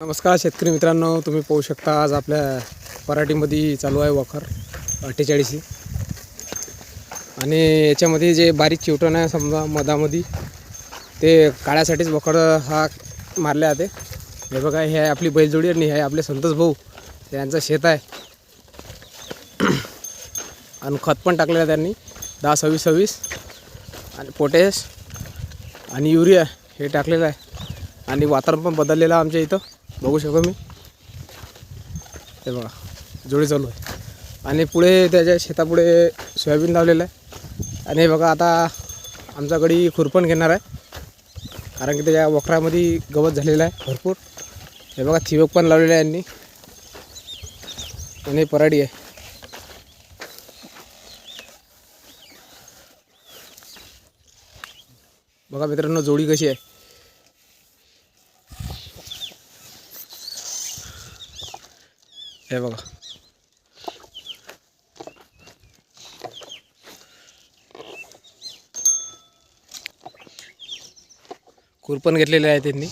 नमस्कार शेतकरी मित्रांनो, तुम्ही पाहू शकता आज आपल्या पराठीमध्ये चालू आहे वखर 48 आणि याच्यामध्ये जे बारीक चिवटण आहे समजा मधामध्ये ते काळ्यासाठीच वखर हा मारले जाते। हे बघा, हे आहे आपली बैलजोडी आणि हे आहे आपले संतोष भाऊ, यांचं शेत आहे आणि खत पण टाकलेलं आहे त्यांनी 10-26-26 आणि पोटॅश आणि युरिया हे टाकलेलं आहे आणि वातावरण पण बदललेलं आहे आमच्या इथं, बघू शकतो मी। हे बघा जोडी चालू आहे आणि पुढे त्याच्या शेतापुढे सोयाबीन लावलेलं आहे आणि हे बघा आता आमच्याकडे खुरपण घेणार आहे कारण की त्याच्या वखरामध्ये गवत झालेलं आहे भरपूर। हे बघा ठिबक पण लावलेलं आहे यांनी आणि पराठी आहे। बघा मित्रांनो जोडी कशी आहे। हे बघा खुरपण घेतलेले आहे त्यांनी।